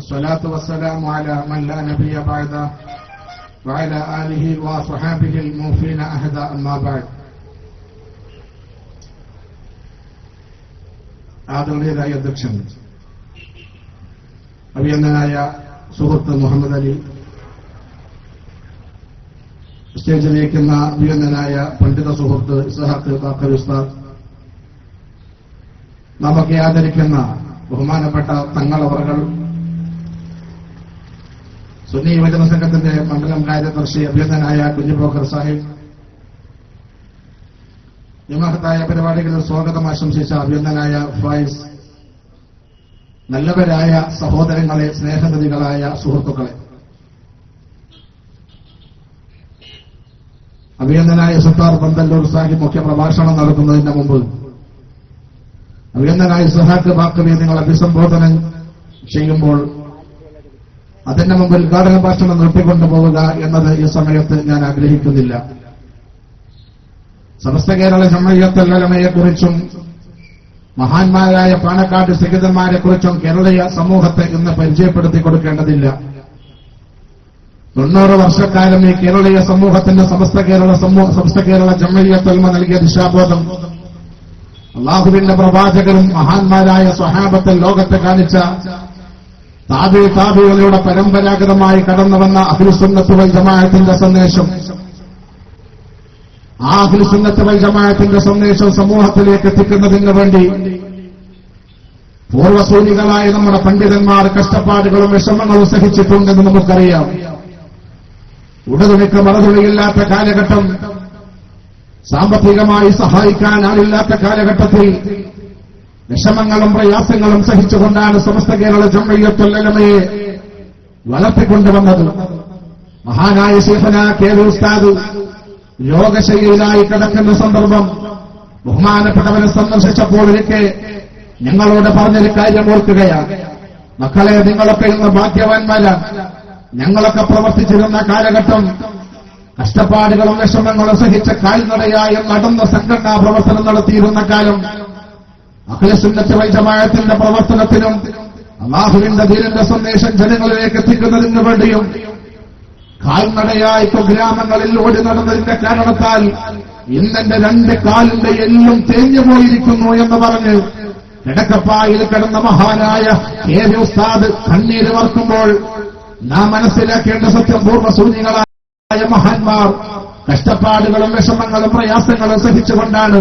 والصلاة والسلام على من لا نبي بعده وعلى آله وصحابه الموفين أهدا أما بعد. ആദരണീയരായ അധ്യക്ഷൻ, അഭിനന്ദനായ സുഹൃത്ത് മുഹമ്മദ് അലി, സ്റ്റേജിലിരിക്കുന്ന അഭിനന്ദനായ പണ്ഡിത സുഹൃത്ത് ഇസ്ഹാഖ് ബാക്കർ ഉസ്താദ്, നമുക്ക് ആദരിക്കുന്ന ബഹുമാനപ്പെട്ട തങ്ങളവറുകൾ, സുന്നി യുവജന സംഘത്തിന്റെ മണ്ഡലം കാര്യദർശി അഭിനന്ദനായ കുഞ്ഞുബോക്കർ സാഹിബ്, നിമഹത്തായ പരിപാടികളിൽ സ്വാഗതം ആശംസിച്ച അഭിനന്ദനായ ഫായിസ്, നല്ലവരായ സഹോദരങ്ങളെ, സ്നേഹനിധികളായ സുഹൃത്തുക്കളെ, അഭിനന്ദനായ സുൽത്താൻ പന്തല്ലൂർ സാഹിബ് മുഖ്യ പ്രഭാഷണം നടത്തുന്നതിന് മുമ്പ് അഭിനന്ദനായ ഇസ്ഹാഖ് ബാക്കറി നിങ്ങൾ അഭിസംബോധന ചെയ്യുമ്പോൾ അതിന്റെ മുമ്പിൽ ഉദ്ഘാടന ഭാഷണം നിർത്തിക്കൊണ്ടുപോവുക എന്നത് ഈ സമയത്ത് ഞാൻ ആഗ്രഹിക്കുന്നില്ല. സമസ്ത കേരള ജംഇയ്യത്തുൽ ഉലമയെക്കുറിച്ചും മഹാന്മാരായ പാണക്കാട് സയ്യിദന്മാരെക്കുറിച്ചും കേരളീയ സമൂഹത്തെ ഇന്ന് പരിചയപ്പെടുത്തി കൊടുക്കേണ്ടതില്ല. 90 വർഷക്കാലം ഈ കേരളീയ സമൂഹത്തിന്റെ സമസ്ത കേരള ജംഇയ്യത്തുൽ ഉലമ നൽകിയ ദിശാബോധം, അല്ലാഹുവിന്റെ പ്രവാചകരും മഹാന്മാരായ സ്വഹാബത്തെ ലോകത്തെ കാണിച്ച താബിഈകളുടെ പരമ്പരാഗതമായി കടന്നുവന്ന അഹ്ലുസുന്നത്ത് വൽ ജമാഅത്തിന്റെ സന്ദേശം, ആ അഹ്ലുസുന്നത്ത് വൽ ജമാഅത്തിന്റെ സന്ദേശം സമൂഹത്തിലേക്ക് എത്തിക്കുന്നതിന് വേണ്ടി പൂർവ്വസൂരികളായ നമ്മുടെ പണ്ഡിതന്മാർ കഷ്ടപ്പാടുകളും വിഷമങ്ങളും സഹിച്ചിട്ടുണ്ടെന്ന് നമുക്കറിയാം. ഉടതുണിക്ക് മറുതുണിയില്ലാത്ത കാലഘട്ടം, സാമ്പത്തികമായി സഹായിക്കാൻ ആളില്ലാത്ത കാലഘട്ടത്തിൽ വിഷമങ്ങളും പ്രയാസങ്ങളും സഹിച്ചുകൊണ്ടാണ് സമസ്ത കേരള ജംഇയ്യത്തുൽ ഉലമയെ വളർത്തിക്കൊണ്ടുവന്നത്. മഹാനായ ശൈഖുനാ കെ ഉസ്താദ് രോഗശയ്യയിലായി കിടക്കുന്ന സന്ദർഭം ബഹുമാനപ്പെട്ടവനെ സന്ദർശിച്ചപ്പോൾ എനിക്ക് ഞങ്ങളോട് പറഞ്ഞൊരു കാര്യം ഓർക്കുകയാണ്. മക്കളെ, നിങ്ങളൊക്കെ ഇന്ന് ഭാഗ്യവാന്മാരാണ്. ഞങ്ങളൊക്കെ പ്രവർത്തിച്ചിരുന്ന കാലഘട്ടം കഷ്ടപ്പാടുകളും വിഷമങ്ങളും സഹിച്ച കാൽനടയായും നടന്ന സംഘടനാ പ്രവർത്തനം നടത്തിയിരുന്ന കാലം, അഹ്ലുസുന്നത്ത് വൽ ജമാഅത്തിന്റെ പ്രവർത്തനത്തിനും അല്ലാഹുവിന്റെ ദീനിന്റെ സന്ദേശം ജനങ്ങളിലേക്ക് എത്തിക്കുന്നതിന് വേണ്ടിയും കാൽനടയായി ഗ്രാമങ്ങളിൽ ഓടി നടന്നതിന്റെ കാരണത്താൽ ഇന്നെന്റെ 2 കാലിന്റെ എല്ലും തേഞ്ഞുപോയിരിക്കുന്നു എന്ന് പറഞ്ഞ് കിടക്കപ്പായിൽ കിടന്ന മഹാനായ കെ ഉസ്താദ് കണ്ണീര് വർക്കുമ്പോൾ നാം മനസ്സിലാക്കേണ്ട സത്യം, പൂർവ്വസൂരികളായ മഹാന്മാർ കഷ്ടപ്പാടുകളും വിഷമങ്ങളും പ്രയാസങ്ങളും സഹിച്ചുകൊണ്ടാണ്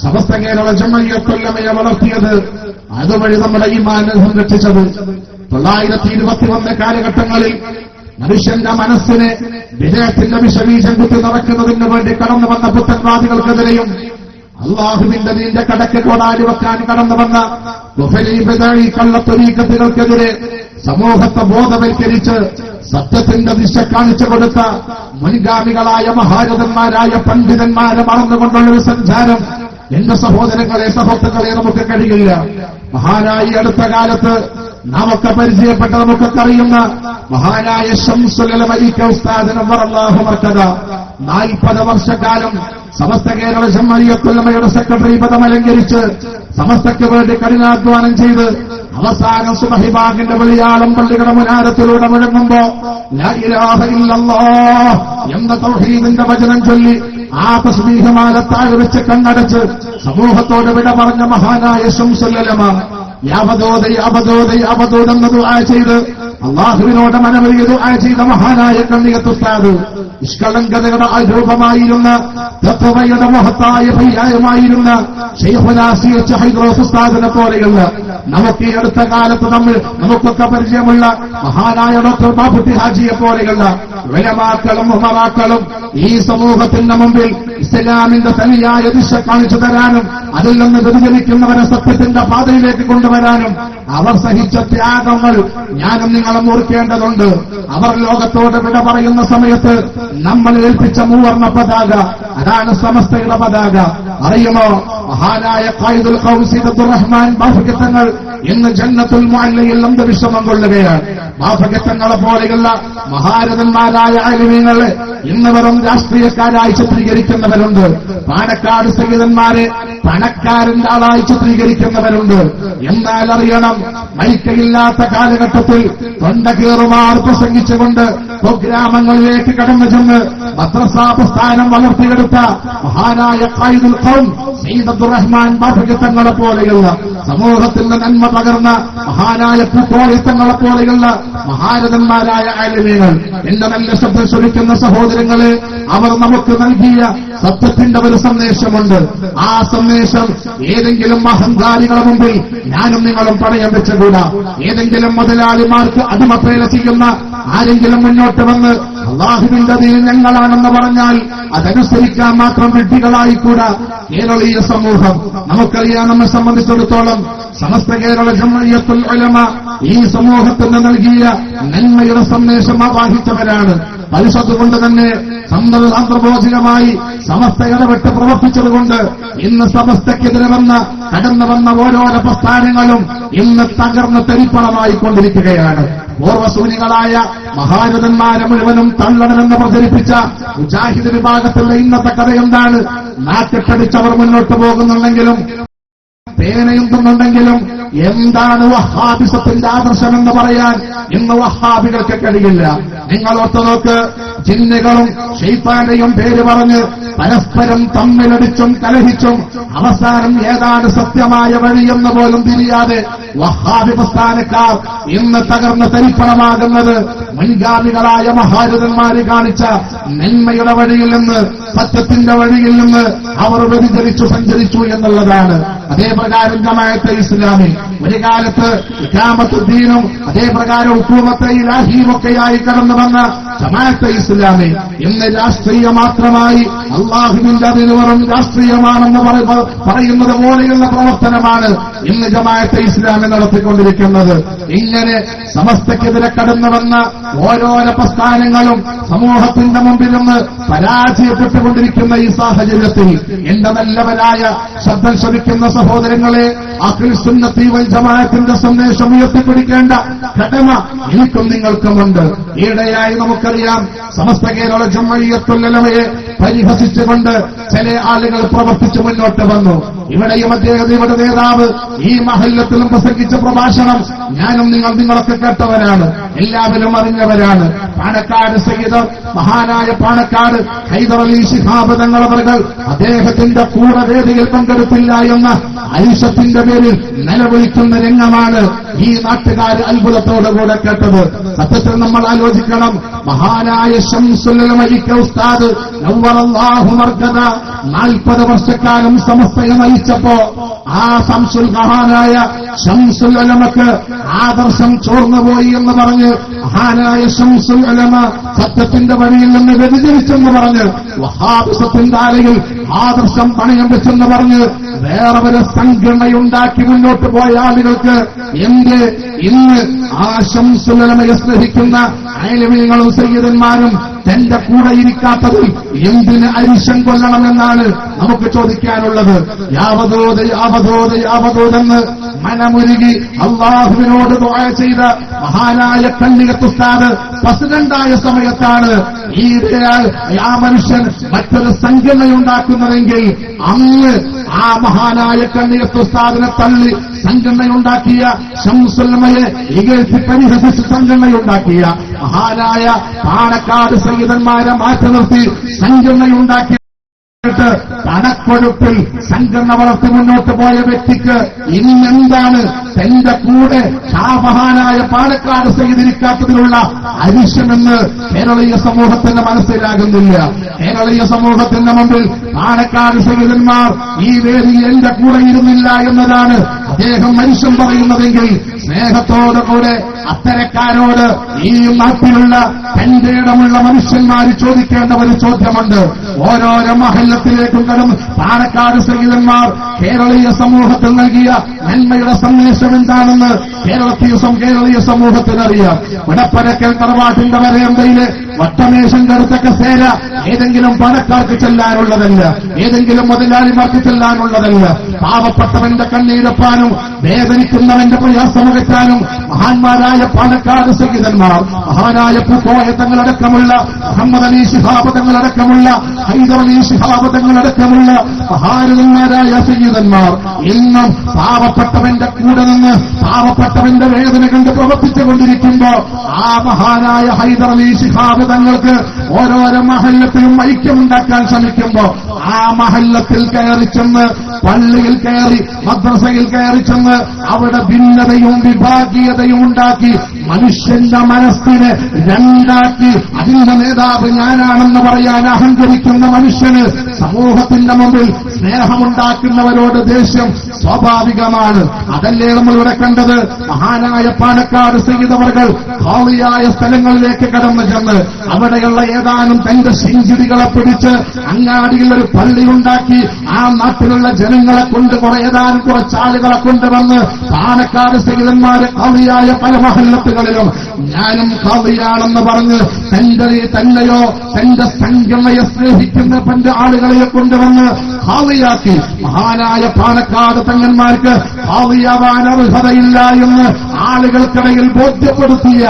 സമസ്ത കേരള ജംഇയ്യത്തുൽ ഉലമയെ വളർത്തിയത്. അതുവഴി നമ്മുടെ ഈമാനെ സംരക്ഷിച്ചത്. 921 കാലഘട്ടങ്ങളിൽ മനുഷ്യന്റെ മനസ്സിനെ വിജയത്തിന്റെ വിഷബീജം കുത്തി നടക്കുന്നതിന് വേണ്ടി കടന്നു വന്ന പുത്തൻവാദികൾക്കെതിരെയും അള്ളാഹുവിന്റെ ദീന്റെ കടക്ക് കോടാലി വെക്കാൻ കടന്നു വന്ന കള്ളത്തൊരീക്കത്തുകൾക്കെതിരെ സമൂഹത്തെ ബോധവൽക്കരിച്ച് സത്യത്തിന്റെ ദിശ കാണിച്ചു കൊടുത്ത മുൻഗാമികളായ മഹാരഥന്മാരായ പണ്ഡിതന്മാരെ മറന്നുകൊണ്ടുള്ള ഒരു സഞ്ചാരം എന്റെ സഹോദരങ്ങളെ, സഹോദരങ്ങളെ നമുക്ക് കഴിയില്ല. മഹാനായ അടുത്ത കാലത്ത് നാമൊക്കെ പരിചയപ്പെട്ട നമുക്കൊക്കെ അറിയുന്ന മഹാനായ ശംസുൽ ഉലമ ഉസ്താദ് നവ്വറല്ലാഹു മർകദ 40 വർഷക്കാലം സമസ്ത കേരള ജംഇയ്യത്തുൽ ഉലമയുടെ സെക്രട്ടറി പദം അലങ്കരിച്ച് സമസ്തയ്ക്ക് വേണ്ടി കഠിനാധ്വാനം ചെയ്ത് അവസാനം സുബ്ഹി ബാങ്കിന്റെ വെളിയാളം പള്ളികളുടെ മുനാരത്തിലൂടെ മുഴങ്ങുമ്പോ ലാ ഇലാഹ ഇല്ലല്ലാഹ് എന്ന തൗഹീദിന്റെ വചനം ചൊല്ലി ആ തസ്ബീഹമാല താഴെ വെച്ച് കണ്ണടച്ച് സമൂഹത്തോട് വിട പറഞ്ഞ മഹാനായ ശംസുൽ ഉലമ യാബദോദെന്ന് ദുആ ചെയ്ത് അല്ലാഹുവിനോട് മനമൊരുകി ദുആ ചെയ്ത മഹാനായ കണ്ണിയത്ത് ഉസ്താദ്, നിഷ്കളങ്കതയുടെ രൂപമായിരുന്ന തഖ്വയുടെ മഹത്തായ പര്യായമായിരുന്ന ശൈഖുനാ സി.എച്ച്. ഹൈദ്രോസ് ഉസ്താദിനെ പോലെയുള്ള നമുക്ക് ഈ അടുത്ത കാലത്ത് നമുക്കൊക്കെ പരിചയമുള്ള മഹാനായ ഡോക്ടർ ബാബുട്ടി ഹാജിയെ പോലെയുള്ള ഉലമാക്കളും ഉമറാക്കളും ഈ സമൂഹത്തിന്റെ മുമ്പിൽ ഇസ്ലാമിന്റെ തനിയായ ദിശ കാണിച്ചു തരാനും അതിൽ നിന്ന് വ്യതിചലിക്കുന്നവരെ സത്യത്തിന്റെ പാതയിലേക്ക് കൊണ്ടുവരാനും അവർ സഹിച്ച ത്യാഗങ്ങൾ ഞാനും നിങ്ങളും ഓർക്കേണ്ടതുണ്ട്. അവർ ലോകത്തോട് വിട പറയുന്ന സമയത്ത് നമ്മൾ ഏൽപ്പിച്ച മൂവർണ്ണ പതാക, അതാണ് സമസ്തയുടെ പതാക. അറിയുമോ, മഹാനായ ഖായിദുൽ ഖൗം സയ്യിദ് അബ്ദുറഹ്മാൻ ബാഫഖി തങ്ങൾ ഇന്ന് ജന്നത്തുൽ മുഅല്ലയിൽ അന്തവിശ്രമം കൊള്ളുകയാണ്. ബാഫകത്തങ്ങളെ പോലെയുള്ള മഹാരഥന്മാരായ അലിമീങ്ങളെ ഇന്ന് വെറും രാഷ്ട്രീയക്കാരായി ചിത്രീകരിക്കുന്നവരുണ്ട്. പാണക്കാട് സയ്യിദന്മാരെ പണക്കാരന്റെ ആളായി ചിത്രീകരിക്കുന്നവരുണ്ട്. എന്നാൽ അറിയണം, മൈക്കയില്ലാത്ത കാലഘട്ടത്തിൽ തൊണ്ടകേറുമാർ പ്രസംഗിച്ചുകൊണ്ട് കുഗ്രാമങ്ങളിലേക്ക് കടന്നു ചെന്ന് മദ്രസാ പ്രസ്ഥാനം വളർത്തിയെടുത്ത മഹാനായ ഖായിദുൽ ഖൗം സയ്യിദ് അബ്ദുറഹ്മാൻ ബാഫഖി തങ്ങളെ പോലെയുള്ള സമൂഹത്തിന്റെ നന്മ പകർന്ന മഹാനായ പൂക്കോളി തങ്ങളെ പോലെയുള്ള മഹാരഥന്മാരായ ആലിമീങ്ങൾ, എന്റെ നല്ല ശബ്ദം ശ്രമിക്കുന്ന സഹോദരങ്ങളെ, അവർ നമുക്ക് നൽകിയ സത്യത്തിന്റെ ഒരു സന്ദേശമുണ്ട്. ആ സന്ദേശം ഏതെങ്കിലും അഹങ്കാരികളുടെ മുമ്പിൽ ഞാനും നിങ്ങളും പണയം വെച്ചുകൂടാ. ഏതെങ്കിലും മുതലാളിമാർക്ക് അടിമപ്പേല ചെയ്യുന്ന ആരെങ്കിലും മുന്നോട്ട് വന്ന് അല്ലാഹുവിന്റെ ദീൻ ഞങ്ങളാണെന്ന് പറഞ്ഞാൽ അതനുസരിക്കാൻ മാത്രം വിഡ്ഢികളായിക്കൂടാ കേരളീയ സമൂഹം. നമുക്കറിയാം, നമ്മെ സംബന്ധിച്ചിടത്തോളം സമസ്ത കേരള ജംഇയ്യത്തുൽ ഉലമ ഈ സമൂഹത്തിന് നൽകിയ നന്മയുടെ സന്ദേശം ആവാഹിച്ചവരാണ്. പരിശുദ്ധ തന്നെ സാന്ദർഭോചികമായി സമസ്ത ഇടപെട്ട് പ്രവർത്തിച്ചതുകൊണ്ട് ഇന്ന് സമസ്തക്കെതിരെ കടന്നു വന്ന ഓരോരോ പ്രസ്ഥാനങ്ങളും ഇന്ന് തകർന്ന് തെരിപ്പണമായിക്കൊണ്ടിരിക്കുകയാണ്. പൂർവ്വസൂനികളായ മഹാരഥന്മാരെ മുഴുവനും തള്ളണമെന്ന് പ്രചരിപ്പിച്ച മുജാഹിദ് വിഭാഗത്തിന്റെ ഇന്നത്തെ കഥ എന്താണ്? നാട്ടിട്ടടിച്ചവർ മുന്നോട്ട് പോകുന്നുണ്ടെങ്കിലും പേനയുണ്ടെങ്കിലും എന്താണ് വഹാബിസത്തിന്റെ ആദർശമെന്ന് പറയാൻ ഇന്ന് വഹാബികൾക്ക് കഴിയില്ല. നിങ്ങൾ ഓർത്തുനോക്ക്, ജിന്നുകളും ശൈത്താന്റെയും പേര് പറഞ്ഞ് പരസ്പരം തമ്മിലടിച്ചും കലഹിച്ചും അവസാനം ഏതാണ് സത്യമായ വഴിയെന്ന് പോലും തിരിയാതെ വഹാബി പ്രസ്ഥാനക്കാർ ഇന്ന് തകർന്ന് തരിപ്പണമാകുന്നത് മുൻഗാമികളായ മഹാരഥന്മാര് കാണിച്ച നന്മയുടെ വഴിയിൽ നിന്ന്, സത്യത്തിന്റെ വഴിയിൽ നിന്ന് അവർ വ്യതിചലിച്ചു സഞ്ചരിച്ചു എന്നുള്ളതാണ്. അതേപ്രകാരം ജമാഅത്തെ ഇസ്ലാമി ഒരു കാലത്ത് ഇഖാമത്തുദ്ദീനും അതേപ്രകാരം ഹുക്കൂമത്തെ ഇലാഹിയുമൊക്കെയായി കടന്നു വന്ന ജമാഅത്തെ ഇസ്ലാമി ഇന്ന് രാഷ്ട്രീയം മാത്രമായി അല്ലാഹുവിന്റെ അതിന് വെറും രാഷ്ട്രീയമാണെന്ന് പറയുന്നത് പോലെയുള്ള പ്രവർത്തനമാണ് ഇന്ന് ജമാഅത്തെ ഇസ്ലാമി നടത്തിക്കൊണ്ടിരിക്കുന്നത്. ഇങ്ങനെ സമസ്തക്കെതിരെ കടന്നു വന്ന ഓരോരോ പ്രസ്ഥാനങ്ങളും സമൂഹത്തിന്റെ മുമ്പിൽ നിന്ന് പരാജയപ്പെട്ടുകൊണ്ടിരിക്കുന്ന ഈ സാഹചര്യത്തിൽ എന്റെ നല്ലവരായ ശബ്ദം ശ്രമിക്കുന്ന സഹോദരങ്ങളെ, അഖിൽ സുന്നത്തി വൽ ജമാഅത്തിന്റെ സന്ദേശം ഉയർത്തിപ്പിടിക്കേണ്ട കടമ എനിക്കും നിങ്ങൾക്കുമുണ്ട്. ഈയിടെയായി നമുക്കറിയാം, സമസ്ത കേരള ജംഇയ്യത്തുൽ ഉലമയെ പരിഹസിച്ചുകൊണ്ട് ചില ആളുകൾ പ്രവർത്തിച്ചു മുന്നോട്ട് വന്നു. ഇവിടെയും അദ്ദേഹത്തിന്റെ നേതാവ് ഈ മഹല്ലത്തിലും പ്രസംഗിച്ച പ്രഭാഷണം ഞാനും നിങ്ങളൊക്കെ കേട്ടവരാണ്, എല്ലാവരും അറിഞ്ഞവരാണ്. പാണക്കാട് സയ്യിദ് മഹാനായ പാണക്കാട് ഹൈദർ അലി ശിഹാബ് തങ്ങളവർ അദ്ദേഹത്തിന്റെ കൂടെ വേദിയിൽ പങ്കെടുത്തില്ല എന്ന ഐഷത്തിന്റെ പേരിൽ നിലവിളിക്കുന്ന രംഗമാണ് ഈ നാട്ടുകാർ അത്ഭുതത്തോടുകൂടെ കേട്ടത്. സത്യത്തിൽ നമ്മൾ ആലോചിക്കണം, മഹാനായ ശംസുൽ ഉലമ ഉസ്താദ് നവ്വറല്ലാഹു മർകദ 40 വർഷക്കാലം സമസ്തയെ നയിച്ചപ്പോ ആ മഹാനായ ശംസുൽ ഉലമക്ക് ആദർശം ചോർന്നുപോയി എന്ന് പറഞ്ഞ് മഹാനായ ശംസുൽ ഉലമ സത്യത്തിന്റെ വഴിയിൽ നിന്ന് വ്യതിചലിച്ചെന്ന് പറഞ്ഞ് വഹാബിസത്തിന്റെ ആലയിൽ ആദർശം പണയം വെച്ചെന്ന് പറഞ്ഞ് വേറെ ഒരു സംഘടനയുണ്ടാക്കി മുന്നോട്ട് പോയ ആളുകൾക്ക് എന്ത് ഇന്ന് ആ ശംസുൽ ഉലമയെ സ്നേഹിക്കുന്ന ആലിമീങ്ങളും സയ്യിദന്മാരും തന്റെ കൂടെ ഇരിക്കാത്തതിൽ എന്തിന് അരിശം കൊള്ളണമെന്നാണ് നമുക്ക് ചോദിക്കാനുള്ളത്. യാവതോതെന്ന് മനമുരുകി അള്ളാഹുവിനോട് ദുആ ചെയ്ത മഹാനായ കണ്ണികത്ത് ഉസ്താദ് പ്രസിഡന്റായ സമയത്താണ് ആ മനുഷ്യൻ മറ്റൊരു സംഘടനയുണ്ടാക്കുന്നതെങ്കിൽ അന്ന് ആ മഹാനായ കണ്ണികത്ത് ഉസ്താദിനെ തള്ളി സംഘടനയുണ്ടാക്കിയ ശംസുൽ ഉലമയെ ഇകഴ്ത്തി പരിഹസിച്ച് സംഘടനയുണ്ടാക്കിയ മഹാനായ പാണക്കാട് സയ്യിദന്മാരെ മാറ്റി നിർത്തി സംഘടനയുണ്ടാക്കി പണക്കൊഴുപ്പിൽ സംഘടന വളർത്തി മുന്നോട്ട് പോയ വ്യക്തിക്ക് ഇന്നെന്താണ് തന്റെ കൂടെ മഹാനായ പാണക്കാട് സയ്യിദിരിക്കാത്തതിലുള്ള അരിശമെന്ന് കേരളീയ സമൂഹത്തിന് മനസ്സിലാകുന്നില്ല. കേരളീയ സമൂഹത്തിന്റെ മുമ്പിൽ പാണക്കാട് സയ്യിദന്മാർ ഈ വേദിയിൽ എന്റെ കൂടെ ഇരുന്നില്ല എന്നതാണ് അദ്ദേഹം മനുഷ്യൻ പറയുന്നതെങ്കിൽ സ്നേഹത്തോടുകൂടെ അത്തരക്കാരോട് ഈ നാട്ടിലുള്ള തന്റെ ഇടമുള്ള മനുഷ്യന്മാർ ചോദിക്കേണ്ട ഒരു ചോദ്യമുണ്ട്. ഓരോരോ മഹല്ലത്തിലേക്കും കടന്ന് പാണക്കാട് സയ്യിദന്മാർ കേരളീയ സമൂഹത്തിൽ നൽകിയ നന്മയുടെ സന്ദേശം എന്താണെന്ന് കേരളീയ സമൂഹത്തിനറിയാം. വടപ്പരക്കൽ തറവാട്ടിന്റെ വരയമ്പയിലെ വട്ടമേശം കറുത്ത കസേര ഏതെങ്കിലും പണക്കാർക്ക് ചെല്ലാനുള്ളതല്ല, ഏതെങ്കിലും മുതലാളിമാർക്ക് ചെല്ലാനുള്ളതല്ല. പാവപ്പെട്ടവന്റെ കണ്ണീരപ്പാനും വേദനിക്കുന്നവന്റെ പ്രയാസമകറ്റാനും മഹാന്മാരായ പാണക്കാട് സയ്യിദന്മാർ, മഹാനായ പൂക്കോയ തങ്ങളടക്കമുള്ള മുഹമ്മദ് അലി ശിഹാബ് തങ്ങളടക്കമുള്ള ഹൈദർ അലി ശിഹാബ് തങ്ങളടക്കമുള്ള മഹാരഥന്മാരായ സയ്യിദന്മാർ ഇന്നും പാവപ്പെട്ടവന്റെ കൂടെ നിന്ന് പാവപ്പെട്ടവന്റെ വേദന കണ്ട് പ്രവർത്തിച്ചുകൊണ്ടിരിക്കുമ്പോ ആ മഹാനായ ഹൈദർ അലി ശിഹാബ് തങ്ങൾക്ക് ഓരോരോ മഹല്ലത്തിലും ഐക്യമുണ്ടാക്കാൻ ശ്രമിക്കുമ്പോ ആ മഹല്ലത്തിൽ കയറി ചെന്ന്, പള്ളിയിൽ കയറി, മദ്രസയിൽ കയറി ചെന്ന് അവിടെ ഭിന്നതയും വിഭാഗീയതയും ഉണ്ടാക്കി മനുഷ്യന്റെ മനസ്സിനെ രണ്ടാക്കി അതിന്റെ നേതാവ് ഞാനാണെന്ന് പറയാൻ അഹങ്കരിക്കുന്ന മനുഷ്യന് സമൂഹത്തിന്റെ മുമ്പിൽ സ്നേഹമുണ്ടാക്കുന്നവരോട് ദേഷ്യം സ്വാഭാവികമാണ്. അതല്ലേ നമ്മളിവിടെ കണ്ടത്. മഹാനായ പാണക്കാട് സയ്യിദ് അവർകൾ ഖാളിയായ സ്ഥലങ്ങളിലേക്ക് കടന്നു ചെന്ന് അവിടെയുള്ള ഏതാനും തന്റെ ശിഞ്ചിടികളെ പിടിച്ച് അങ്ങാടിയിൽ ഒരു പള്ളി ഉണ്ടാക്കി ആ നാട്ടിലുള്ള ജനങ്ങളെ കൊണ്ട് ഏതാനും കുറച്ചാളുകളെ കൊണ്ടുവന്ന് പാണക്കാട് സയ്യിദന്മാരെ ഖാളിയായ പല മഹല്ലത്തുകളിലും ഞാനും ഖാളിയാണെന്ന് പറഞ്ഞ് തന്നെയോ തന്റെ സംഘടനയെ സ്നേഹിക്കുന്ന പണ്ട് ആളുകളെ കൊണ്ടുവന്ന് ഖാളിയാക്കി. മഹാനായ പാണക്കാട് തങ്ങന്മാർക്ക് ഖാളിയാവാൻ അർഹതയില്ല എന്ന് ആളുകൾക്കിടയിൽ ബോധ്യപ്പെടുത്തിയ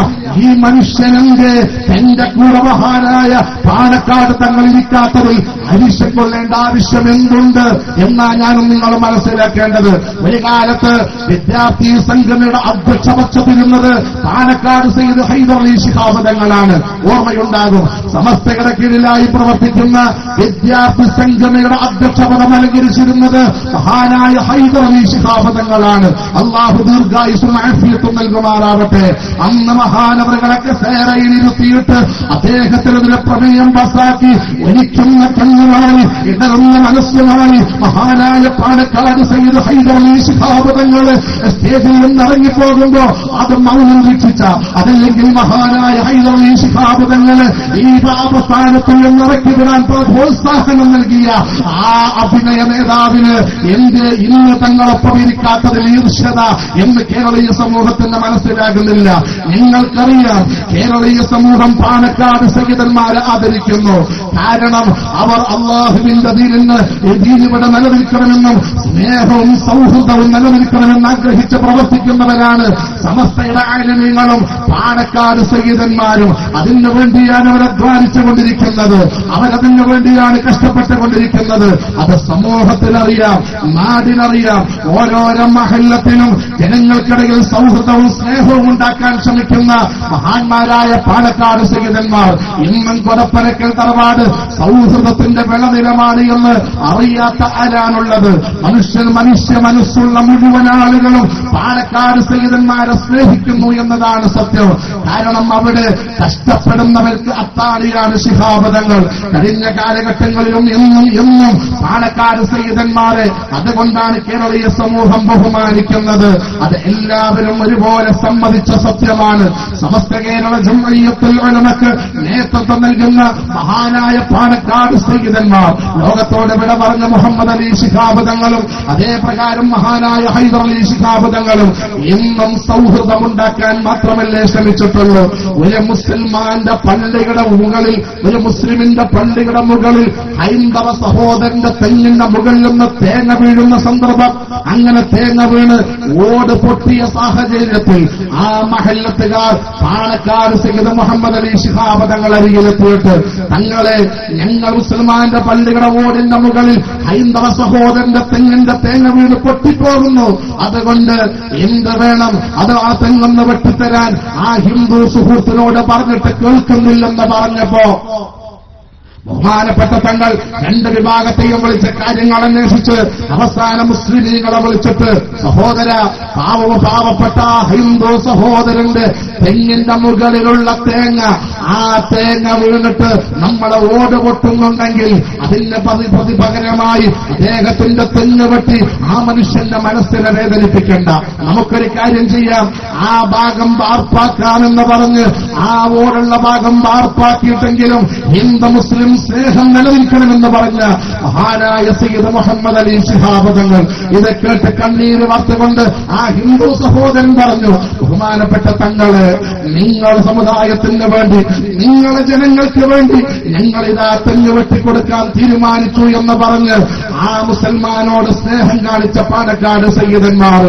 ഈ മനുഷ്യനെന്റെ തന്റെ കൂടെ മഹാനായ പാണക്കാട് തങ്ങൾ ഇരിക്കാത്തതിൽ അരിശം കൊള്ളേണ്ട ആവശ്യം എന്തുണ്ട് എന്നാ ഞാനും നിങ്ങൾ മനസ്സിലാക്കേണ്ടത്. ഒരു കാലത്ത് വിദ്യാർത്ഥി സംഘടനയുടെ അധ്യക്ഷ പച്ചതിരുന്നത് പാണക്കാട് സയ്യിദ് ഹൈദർ അലി ശിഹാബ് തങ്ങളാണ്. ഓർമ്മയുണ്ടാകും. സമസ്തയുടെ കീഴിലായി പ്രവർത്തിക്കുന്ന വിദ്യാർത്ഥി സംഘടനയുടെ അധ്യക്ഷ പദം അലങ്കരിച്ചിരുന്നത് മഹാനായ ഹൈദർ അലി ശിഹാബ് തങ്ങളാണ്. അള്ളാഹു ദീർഘായുസ്സും ആഫിയത്തും നൽകുമാറാവട്ടെ. അന്ന് മഹാനവറുകളൊക്കെ സേറയിലിരുത്തിയിട്ട് അദ്ദേഹത്തിനെതിരെ പ്രമേയം പാസാക്കി ഒലിക്കുന്ന കണ്ണുമായി ഇടറുന്ന മനസ്സുമായി മഹാനായ പാണക്കാട് സയ്യിദ് ഹൈദർ അലി ശിഹാബ് തങ്ങൾ സ്റ്റേജിൽ നിന്ന് ഇറങ്ങിപ്പോകുമ്പോ അത് മൗനം വീക്ഷിച്ച, അതല്ലെങ്കിൽ മഹാനായ ഹൈദർ അലി ശിഹാബ് തങ്ങൾ ഈ പാപസ്ഥാനത്തിൽ നിന്ന് ഇറക്കിവിടാൻ പ്രോത്സാഹനം നൽകിയ ആ അഭിനയ നേതാവിന് എന്ത് ഇന്ന് തങ്ങളൊപ്പം ഇരിക്കാത്തതിൽ ഈർഷ്യത എന്ന് കേരളീയ സമൂഹത്തിന്റെ മനസ്സിലാകുന്നില്ല. നിങ്ങൾക്കറിയാം, കേരളീയ സമൂഹം പാണക്കാട് സയ്യിദന്മാരെ ആദരിക്കുന്നു. കാരണം അവർ അള്ളാഹുവിന്റെ ദീനിവിടെ നിലനിൽക്കണമെന്നും സ്നേഹവും സൗഹൃദവും നിലനിൽക്കണമെന്ന് ആഗ്രഹിച്ച് പ്രവർത്തിക്കുന്നവരാണ് സമസ്തയുടെ ആലിമീങ്ങളും പാണക്കാട് സയ്യിദന്മാരും. അതിനു വേണ്ടിയാണ് അവർ അധ്വാനിച്ചുകൊണ്ടിരിക്കുന്നത്, അവരതിനു വേണ്ടിയാണ് കഷ്ടപ്പെട്ടുകൊണ്ടിരിക്കുന്നത്. അത് സമൂഹത്തിനറിയാം, നാടിനറിയാം. ഓരോരോ മഹല്ലത്തിനും ജനങ്ങൾക്കിടയിൽ സൗഹൃദവും സ്നേഹവും ഉണ്ടാക്കാൻ ശ്രമിക്കുന്ന മഹാന്മാരായ പാണക്കാട് സയ്യിദന്മാർ. ഇന്നും കൊടപ്പനക്കൽ തറവാട് സൗഹൃദത്തിന്റെ വിളനിലമാണ് എന്ന് അറിയാത്ത ആരാണുള്ളത്? മനുഷ്യ മനസ്സുള്ള മുഴുവൻ ആളുകളും പാണക്കാട് സയ്യിദന്മാരെ സ്നേഹിക്കുന്നു എന്നതാണ് സത്യം. കാരണം അവിടെ കഷ്ടപ്പെടുന്നവർക്ക് അത്താണിയാണ് ശിഹാബ് തങ്ങൾ. കഴിഞ്ഞ കാലഘട്ടങ്ങളിലും എന്നും പാണക്കാട് സയ്യിദന്മാരെ അതുകൊണ്ടാണ് കേരളീയ സമൂഹം ബഹുമാനിക്കുന്നത്. അത് എല്ലാവരും ഒരുപോലെ സമ്മതിച്ച സത്യമാണ്. സമസ്ത കേരള ജംഇയ്യത്തുൽ ഉലമക്ക് നേതൃത്വം നൽകുന്ന മഹാനായ പാണക്കാട് സയ്യിദന്മാർ, ലോകത്തോട് വിട പറഞ്ഞ മുഹമ്മദ് അലി ശിഹാബ് തങ്ങളും അതേപ്രകാരം മഹാനായ ഹൈദർ അലി ശിഹാബ് തങ്ങളും ഇന്നും സൗഹൃദമുണ്ടാക്കാൻ മാത്രമല്ലേ ശ്രമിച്ചിട്ടുള്ളൂ. ഒരു മുസ്ലിമാന്റെ പള്ളിയുടെ മുകളിൽ, ഒരു മുസ്ലിമിന്റെ പള്ളിയുടെ മുകളിൽ ഹൈന്ദവ സഹോദരന്റെ തെങ്ങിന്റെ മുകളിൽ നിന്ന് തേങ്ങ വീഴുന്ന സന്ദർഭം, അങ്ങനെ തേങ്ങ വീണ് ഓട് പൊട്ടിയ സാഹചര്യത്തിൽ ആ മഹല്ലത്തുകാർ പാണക്കാട് സയ്യിദ് മുഹമ്മദ് അലി ശിഹാബ് തങ്ങൾ അരികിലെത്തിയിട്ട് തങ്ങളെ, ഞങ്ങൾ മുസ്ലിമാന്റെ പള്ളിയുടെ ഓടിന്റെ മുകളിൽ ഹൈന്ദവ സഹോദരന്റെ തെങ്ങിന്റെ തേങ്ങ വീണ് പൊട്ടിപ്പോകുന്നു, അതുകൊണ്ട് എന്ത് വേണം, അത് ആ തെങ്ങൊന്ന് വെട്ടിത്തരാൻ ആ ഹിന്ദു സുഹൃത്തിനോട് പറഞ്ഞിട്ട് കേൾക്കുന്നില്ലെന്ന് പറഞ്ഞപ്പോ ബഹുമാനപ്പെട്ട തങ്ങൾ രണ്ട് വിഭാഗത്തെയും വിളിച്ച് കാര്യങ്ങൾ അന്വേഷിച്ച് അവസാനം മുസ്ലിമീങ്ങളെ വിളിച്ചിട്ട്, സഹോദര, പാവപ്പെട്ട ഹിന്ദു സഹോദരന്റെ തെങ്ങിന്റെ മുകളിലുള്ള തേങ്ങ, ആ തേങ്ങ വീണിട്ട് നമ്മളെ ഓട് പൊട്ടുന്നുണ്ടെങ്കിൽ അതിന്റെ പ്രതിപകരമായി അദ്ദേഹത്തിന്റെ തെങ്ങ് വെട്ടി ആ മനുഷ്യന്റെ മനസ്സിനെ വേദനിപ്പിക്കണ്ട. നമുക്കൊരു കാര്യം ചെയ്യാം, ആ ഭാഗം വാർപ്പാക്കാമെന്ന് പറഞ്ഞ് ആ ഓടുള്ള ഭാഗം വാർപ്പാക്കിയിട്ടെങ്കിലും ഹിന്ദു മുസ്ലിം മുസ്ലിം സ്നേഹം നിലനിൽക്കണമെന്ന് പറഞ്ഞ മഹാനായ സയ്യിദ് മുഹമ്മദ് അലി ശിഹാബ് തങ്ങൾ ഇത് കേട്ട് കണ്ണീര് വാർത്തുകൊണ്ട് ആ ഹിന്ദു സഹോദരൻ പറഞ്ഞു, ബഹുമാനപ്പെട്ട തങ്ങള്, നിങ്ങളുടെ സമുദായത്തിന് വേണ്ടി, നിങ്ങളുടെ ജനങ്ങൾക്ക് വേണ്ടി ഞങ്ങളിതാ തെങ്ങ് വെട്ടിക്കൊടുക്കാൻ തീരുമാനിച്ചു എന്ന് പറഞ്ഞ് ആ മുസൽമാനോട് സ്നേഹം കാണിച്ച പാലക്കാട് സയ്യിദന്മാർ,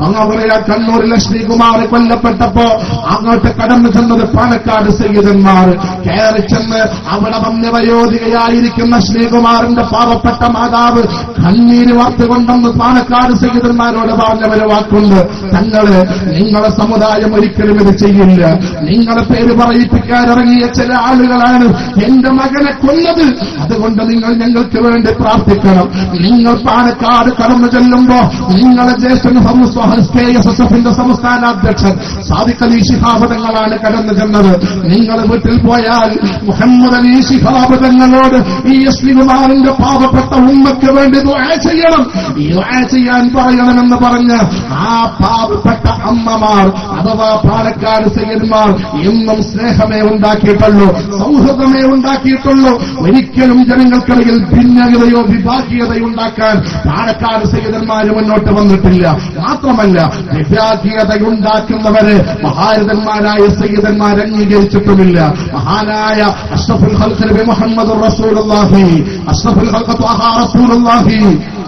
അങ്ങനെ കണ്ണൂരിലെ ശ്രീകുമാർ കൊല്ലപ്പെട്ടപ്പോ അങ്ങോട്ട് കടന്നു ചെന്നത് പാലക്കാട് സയ്യിദന്മാർ. കയറി ചെന്ന് അവിടെ വന്യവയോധികയായിരിക്കുന്ന ശ്രീകുമാറിന്റെ പാവപ്പെട്ട മാതാവ് കണ്ണീര് വാർത്തുകൊണ്ടെന്ന് പാലക്കാട് സയ്യിദന്മാരോട് പറഞ്ഞവര് വാക്കുണ്ട്, തങ്ങള്, നിങ്ങളെ സമുദായം ഒരിക്കലും ഇത് ചെയ്യില്ല. നിങ്ങളെ പേര് പറയിപ്പിക്കാൻ ഇറങ്ങിയ ചില ആളുകളാണ് എന്റെ മകനെ കൊന്നത്. അതുകൊണ്ട് നിങ്ങൾ ഞങ്ങൾക്ക് വേണ്ടി പ്രാർത്ഥിക്കണം. നിങ്ങൾ പാലക്കാട് കടന്നു ചെല്ലുമ്പോ നിങ്ങളെ ജ്യേഷ്ഠൻ KSSFന്റെ സംസ്ഥാന അധ്യക്ഷൻ സാദിഖ് അലി ശിഹാബ് തങ്ങളാണ് കടന്നു ചെന്നത്. നിങ്ങൾ വീട്ടിൽ പോയാൽ മുഹമ്മദ് അലി ശിഹാബ് തങ്ങളോട് ഈ ശ്രീകുമാറിന്റെ പാവപ്പെട്ട ഉമ്മയ്ക്ക് വേണ്ടി ദുആ ചെയ്യണം, ദുആ ചെയ്യാൻ പറയണമെന്ന് പറഞ്ഞ് ആ പാവപ്പെട്ട അമ്മമാർ അഥവാ പാലക്കാട് സയ്യിദ്മാർ എന്നും സ്നേഹമേ ഉണ്ടാക്കിയിട്ടുള്ളൂ, സൗഹൃദമേ ഉണ്ടാക്കിയിട്ടുള്ളൂ. ഒരിക്കലും ജനങ്ങൾക്കിടയിൽ ഭിന്നതയോ വിഭാഗീയതയോ ഉണ്ടാക്കാൻ പാലക്കാട് സയ്യിദന്മാര് മുന്നോട്ട് വന്നിട്ടില്ല. മാത്രമല്ല, വിഭാഗീയതയുണ്ടാക്കുന്നവരെ മഹാരഥന്മാരായ സയ്യിദന്മാർ അംഗീകരിച്ചിട്ടുമില്ല. മഹാനായ അഷ്റഫുൽ ഖൽഖ് നബി മുഹമ്മദ് റസൂലുള്ളാഹി, അഷ്റഫുൽ ഖൽഖ് ത്വഹ റസൂലുള്ളാഹി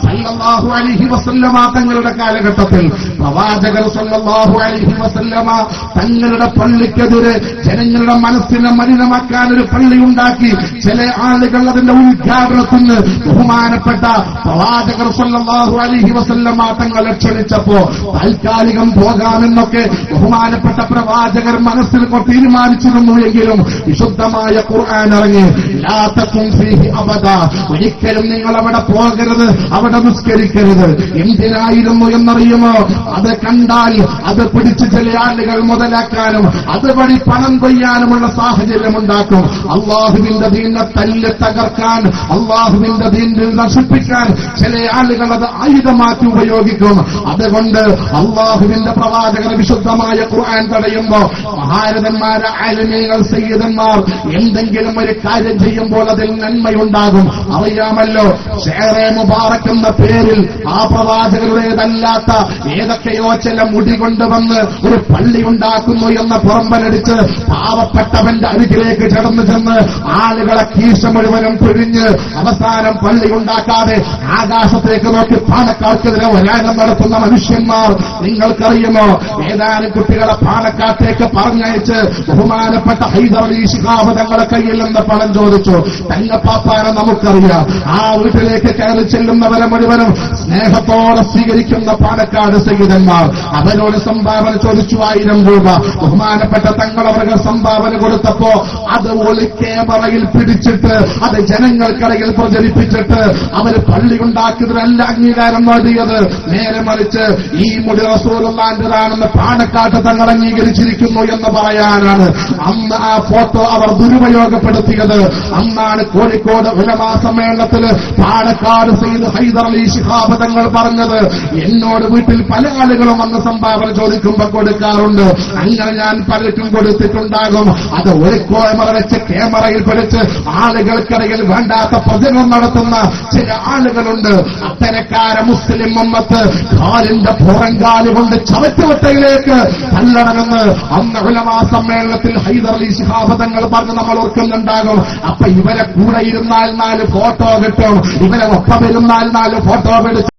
സല്ലല്ലാഹു അലൈഹി വസല്ലമ തങ്ങളുടെ കാലഘട്ടത്തിൽ പ്രവാചകർ സല്ലല്ലാഹു അലൈഹി വസല്ലമ തങ്ങളുടെ പള്ളിക്കെതിരെ ജനങ്ങളുടെ മനസ്സിനെ മലിനമാക്കാൻ ഒരു പള്ളി ഉണ്ടാക്കി. ചില ആളുകൾ അതിന്റെ ഉദ്ഘാടനത്തിന് ബഹുമാനപ്പെട്ട പ്രവാചകർ സല്ലല്ലാഹു അലൈഹി വസല്ലമ തങ്ങളെ ക്ഷണിച്ചപ്പോ താൽക്കാലികം പോകാമെന്നൊക്കെ ബഹുമാനപ്പെട്ട പ്രവാചകർ മനസ്സിൽ തീരുമാനിച്ചിരുന്നു. എങ്കിലും വിശുദ്ധമായ ഖുർആൻ ഇറങ്ങി, ലാ തഖും ഫീഹി അബദ, ഒരിക്കലും നിങ്ങൾ അവിടെ പോകരുത്, അവിടെ നിസ്കരിക്കരുത്. എന്തിനായിരുന്നു എന്നറിയുമോ? അത് കണ്ടാൽ അത് പിടിച്ച് ചില ആളുകൾ മുതലാക്കാനും അതുവഴി പണം കൊയ്യാനുമുള്ള സാഹചര്യം ഉണ്ടാക്കും. അള്ളാഹുവിന്റെ ദീനെ തല്ല് തകർക്കാൻ, അള്ളാഹുവിന്റെ ദീനിൽ നശിപ്പിക്കാൻ ചില ആളുകൾ അത് ആയുധമാക്കി ഉപയോഗിക്കും. അതുകൊണ്ട് അള്ളാഹുവിന്റെ പ്രവാചകർ വിശുദ്ധമായ ഖുർആൻ തടയുമ്പോ മഹാരഥന്മാരെ ആലിമീങ്ങൾ സയ്യിദന്മാർ എന്തെങ്കിലും ഒരു കാര്യം ചെയ്യുമ്പോൾ അതിൽ നന്മയുണ്ടാകും. അറിയാമല്ലോ, ഷേറെ മുബാറക് എന്ന പേരിൽ ആ പ്രവാചകരുടേതല്ലാത്ത ഏതൊക്കെയോ ചില മുടി കൊണ്ടുവന്ന് ഒരു പള്ളി ഉണ്ടാക്കുന്നു എന്ന് പുറമ്പലടിച്ച് പാവപ്പെട്ടവന്റെ അരികിലേക്ക് കടന്നു ചെന്ന് ആളുകളെ കീശ മുഴുവനും പിഴിഞ്ഞ് അവസാനം പള്ളി ഉണ്ടാക്കാതെ ആകാശത്തേക്ക് നോക്കി പാലക്കാർക്കെതിരെ വരാനം നടത്തുന്ന മനുഷ്യന്മാർ നിങ്ങൾക്കറിയുമോ? ഏതാനും കുട്ടികളെ പാലക്കാട്ടേക്ക് പറഞ്ഞയച്ച് ബഹുമാനപ്പെട്ട ഹൈദർ അലി ശിഹാബ് തങ്ങളുടെ കയ്യിൽ നിന്ന് പണം ചോദിച്ചു. തങ്കപ്പാപ്പാനെ നമുക്കറിയാം. ആ വീട്ടിലേക്ക് കയറി ചെല്ലുന്നവരെ മുഴുവനും സ്നേഹത്തോടെ സ്വീകരിക്കുന്ന പാലക്കാട് സയ്യിദന്മാർ അവരോട് സംഭാവന ചോദിച്ചു 1000 രൂപ. ബഹുമാനപ്പെട്ട തങ്ങളവർക്ക് സംഭാവന കൊടുത്തപ്പോ അത് ഒളിക്യാമറയിൽ പിടിച്ചിട്ട് അത് ജനങ്ങൾക്കിടയിൽ പ്രചരിപ്പിച്ചിട്ട് അവര് പള്ളി ഉണ്ടാക്കിയതിനല്ല അംഗീകാരം നേടിയത്. നേരെ മറിച്ച് ഈ മുടി റസൂലുള്ളാഹിന്റേതാണെന്ന് പാലക്കാട്ട് തങ്ങൾ അംഗീകരിച്ചിരിക്കുന്നു എന്ന് പറയാനാണ് അന്ന് ആ ഫോട്ടോ അവർ ദുരുപയോഗപ്പെടുത്തിയത്. അന്നാണ് കോഴിക്കോട് ഉലമാ സമ്മേളനത്തിൽ പാലക്കാട് സയ്യിദ് ഹൈദർ അലി ശിഹാബ് തങ്ങൾ പറഞ്ഞത്, എന്നോട് വീട്ടിൽ പല ആളുകളും അന്ന് സംഭാവന ചോദിക്കുമ്പോ കൊടുക്കാറുണ്ട്, അങ്ങനെ ഞാൻ പലർക്കും കൊടുത്തിട്ടുണ്ടാകും. അത് ഒരു ക്യാമറ വെച്ച് ക്യാമറയിൽ പിടിച്ച് ആളുകൾക്കിടയിൽ വേണ്ടാത്ത പ്രചരണം നടത്തുന്ന ചില ആളുകളുണ്ട്. അത്തരക്കാരെ മുസ്ലിം ഉമ്മത്ത് കാലിന്റെ പുറങ്കാല് കൊണ്ട് ചവറ്റുവട്ടയിലേക്ക് തള്ളണമെന്ന് അന്ന് ഉലമാ സമ്മേളനത്തിൽ ഹൈദർ അലി ശിഹാബ് തങ്ങൾ പറഞ്ഞ് നമ്മൾ ഓർക്കുന്നുണ്ടാകും. അപ്പൊ ഇവരെ കൂടെ ഇരുന്നാൽ 4 ഫോട്ടോ കിട്ടും, ഇവരെ ഒപ്പം ഇരുന്നാൽ 4 ഫോട്ടോ പിടിച്ച്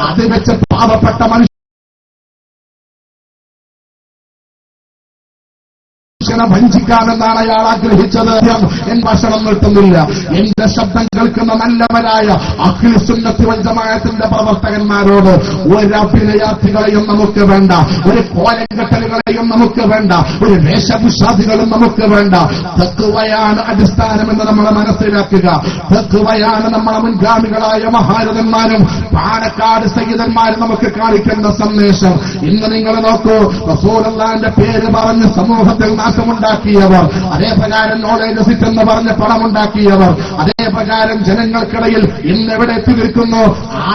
അത് വെച്ച് പാവപ്പെട്ട മനുഷ്യ വഞ്ചിക്കാമെന്നാണ് അയാൾ ആഗ്രഹിച്ചത്. എൻ ഭക്ഷണം നിർത്തുന്നില്ല. എന്റെ ശബ്ദം കേൾക്കുന്ന നല്ലവരായ അഹ്ലു സുന്നത്തി വൽ ജമാഅത്തിന്റെ പ്രവർത്തകന്മാരോട് ഒരു അഭിനയാർത്ഥികളെയും നമുക്ക് വേണ്ട, ഒരു കോലങ്കെട്ടലുകളെയും നമുക്ക് വേണ്ട, ഒരു വേഷഭൂഷാദികളും നമുക്ക് വേണ്ട. തഖ്വയാണ് അടിസ്ഥാനമെന്ന് നമ്മൾ മനസ്സിലാക്കുക. തഖ്വയാണ് നമ്മളെ മുൻഗാമികളായ മഹാരഥന്മാരും പാലക്കാട് സയ്യിദന്മാരും നമുക്ക് കാണിക്കുന്ന സന്ദേശം. ഇന്ന് നിങ്ങൾ നോക്കൂ, റസൂലുള്ളാഹിന്റെ പേര് പറഞ്ഞ് സമൂഹത്തിൽ നാശമുണ്ടാക്കിയവർ, അതേപ്രകാരം നോളേജ് സിറ്റ് എന്ന് പറഞ്ഞ് പണമുണ്ടാക്കിയവർ, അതേപ്രകാരം ജനങ്ങൾക്കിടയിൽ ഇന്ന് എവിടെ എത്തി നിൽക്കുന്നു?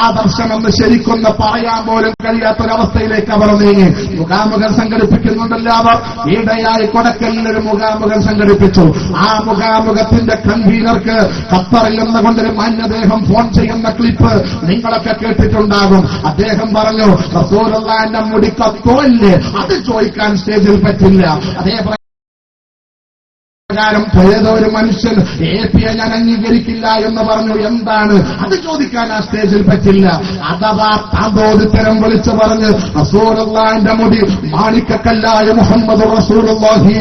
ആദർശമെന്ന് ശരിക്കൊന്ന് പറയാൻ പോലും കഴിയാത്തൊരവസ്ഥയിലേക്ക് അവർ നീങ്ങി. മുഖാമുഖം സംഘടിപ്പിക്കുന്ന ചെയ്യുന്നുണ്ടല്ലോ അവർ. ഈയിടെയായി കൊടക്കലിൽ ഒരു മുഖാമുഖം സംഘടിപ്പിച്ചു. ആ മുഖാമുഖത്തിന്റെ കൺവീനർക്ക് ഖത്തറിൽ നിന്നുകൊണ്ടൊരു മാന്യദേഹം ഫോൺ ചെയ്യുന്ന ക്ലിപ്പ് നിങ്ങളൊക്കെ കേട്ടിട്ടുണ്ടാകും. അദ്ദേഹം പറഞ്ഞു, റസൂലുള്ളാഹിന്റെ മുടി കത്തോല്ലേ, അത് ചോദിക്കാൻ സ്റ്റേജിൽ പറ്റില്ല. അതേപോലെ ഒരു മനുഷ്യൻ APയെ ഞാൻ അംഗീകരിക്കില്ല എന്ന് പറഞ്ഞു. എന്താണ് അത് ചോദിക്കാൻ ആ സ്റ്റേജിൽ പറ്റില്ല. അഥവാ താന്തോദിത്തരം വിളിച്ചു പറഞ്ഞ് റസൂലുള്ളാഹിന്റെ മുടി മാണിക്കക്കല്ലായ മുഹമ്മദ് റസൂലുള്ളാഹി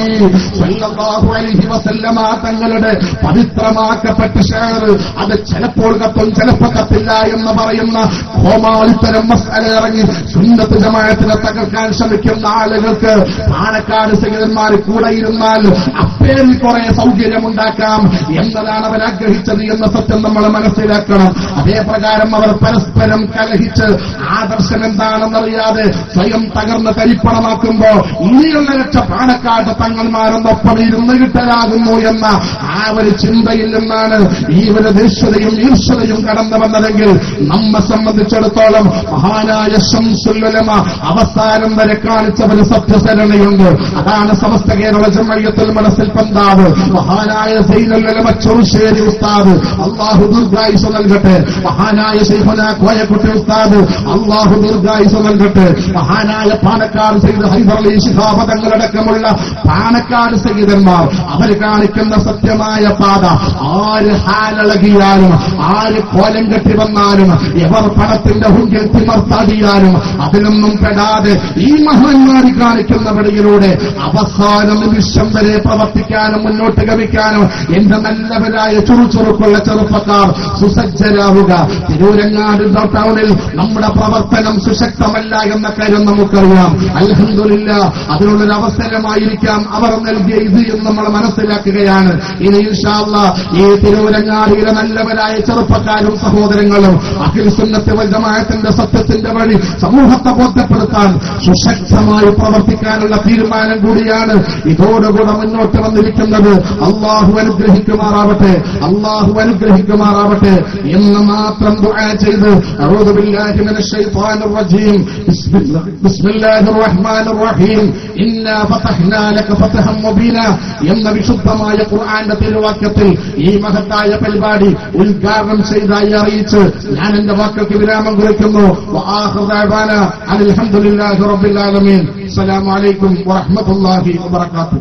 സ്വല്ലല്ലാഹു അലൈഹി വസല്ലമ തങ്ങളുടെ പവിത്രമാക്കപ്പെട്ട ഷഅർ അത് ചിലപ്പോൾ കത്തും ചിലപ്പോൾ കത്തില്ല എന്ന് പറയുന്ന കോമാളിത്തരം മസ്അല ഇറങ്ങി സുന്നത്ത് ജമാഅത്തിനെ തകർക്കാൻ ശ്രമിക്കുന്ന ആളുകൾക്ക് പാണക്കാട് സയ്യിദന്മാർ കൂടെ ഇരുന്നാൽ അപ്പേരിൽ കുറെ സൗകര്യമുണ്ടാക്കാം എന്നതാണ് അവർ ആഗ്രഹിച്ചത് എന്ന സത്യം നമ്മൾ മനസ്സിലാക്കണം. അതേപ്രകാരം അവർ പരസ്പരം കലഹിച്ച് ആദർശം എന്താണെന്നറിയാതെ സ്വയം തകർന്ന് തരിപ്പണമാക്കുമ്പോ ഇനിയുള്ള രക്ഷ പാണക്കാട് തങ്ങന്മാരെന്നൊപ്പം ഇരുന്ന് കിട്ടലാകുന്നു എന്ന ആ ഒരു ചിന്തയിൽ നിന്നാണ് ഈ ഒരു ദേഷ്യതയും ഈർഷ്യതയും കടന്നു വന്നതെങ്കിൽ നമ്മെ സംബന്ധിച്ചിടത്തോളം മഹാനായ ശംസുൽ ഉലമ അവസാനം വരെ കാണിച്ച ഒരു സത്യസരണയുണ്ട്. അതാണ് സമസ്ത കേരള ജംഇയ്യത്തുൽ മനസ്സിൽ പന്താവ് മഹാനായ സൈനുൽ ഉലമ ചെറുശ്ശേരി ഉസ്താദ്, അല്ലാഹു ദീർഘായുസ്സ് നൽകട്ടെ. മഹാനായ ശൈഖുനാ കോയക്കുട്ടി ഉസ്താദ്, അല്ലാഹു ദീർഘായുസ്സ് നൽകട്ടെ. മഹാനായ പാണക്കാട് സയ്യിദ് ഹൈദർ അലി ശിഹാബ് തങ്ങളടക്കമുള്ള പാണക്കാട് സയ്യിദന്മാർ അവർ കാണിക്കുന്ന സത്യമായ പാത ആര് ഹാലളകിയാലും ആര് കോലം കെട്ടി വന്നാലും എവർ പണത്തിന്റെ ഹുങ്കിൽ തിമർത്താടിയാലും അതിലൊന്നും പെടാതെ ഈ മഹാന്മാർ കാണിക്കുന്ന വഴിയിലൂടെ അവസാന നിമിഷം വരെ പ്രവർത്തിക്കാനും മുന്നോട്ട് ഗമിക്കാനും എന്റെ നല്ലവരായ ചുറുചുറുക്കുള്ള ചെറുപ്പക്കാർ സുസജ്ജരാവുക. തിരൂരങ്ങാട് ടൗണിൽ നമ്മുടെ പ്രവർത്തനം സുശക്തമല്ല എന്ന കാര്യം നമുക്കറിയാം. അൽഹംദുലില്ലാഹ് അതിനുള്ളൊരു അവസരമായിരിക്കാം അവർ നൽകിയ ഇത് എന്ന് നമ്മൾ മനസ്സിലാക്കുകയാണ്. ഇനി ഇൻഷാ അല്ലാഹ് ഈ തിരൂരങ്ങാടിയിലെ നല്ലവരായ ചെറുപ്പക്കാരും സഹോദരങ്ങളും അഖിൽ സുന്നത്ത് വൽ ജമാഅത്തിന്റെ സത്യത്തിന്റെ വഴി സമൂഹത്തെ ബോധ്യപ്പെടുത്താൻ സുശക്തമായി പ്രവർത്തിക്കാനുള്ള തീരുമാനം കൂടിയാണ് ഇതോടുകൂടെ മുന്നോട്ട് വന്നിരിക്കുന്നത്. അല്ലാഹു അനുഗ്രഹിക്കുമാറാവട്ടെ, അല്ലാഹു അനുഗ്രഹിക്കുമാറാവട്ടെ എന്ന് മാത്രം ദുആ ചെയ്ത് അഊദു ബില്ലാഹി മിനശ് ശൈത്വാനിർ റജീം ബിസ്മില്ലാഹിർ റഹ്മാനിർ റഹീം ഇന്നാ ഫതഹ്നാ ലക ഫതഹൻ മുബീന എന്ന വിശുദ്ധമായ ഖുർആന്റെ തിരുവാക്യത്തിൽ ഈ മഹത്തായ പരിപാടി ഉദ്ഘാടനം ചെയ്തായി അറിയിച്ച് ഞാൻ എന്റെ വാക്കുകൾക്ക് വിരാമം കുറിക്കുന്നു. വആഖിറു ദഅവാനാ അൽഹംദുലില്ലാഹി റബ്ബിൽ ആലമീൻ. അസ്സലാമു അലൈക്കും വറഹ്മത്തുള്ളാഹി വബറകാതുഹു.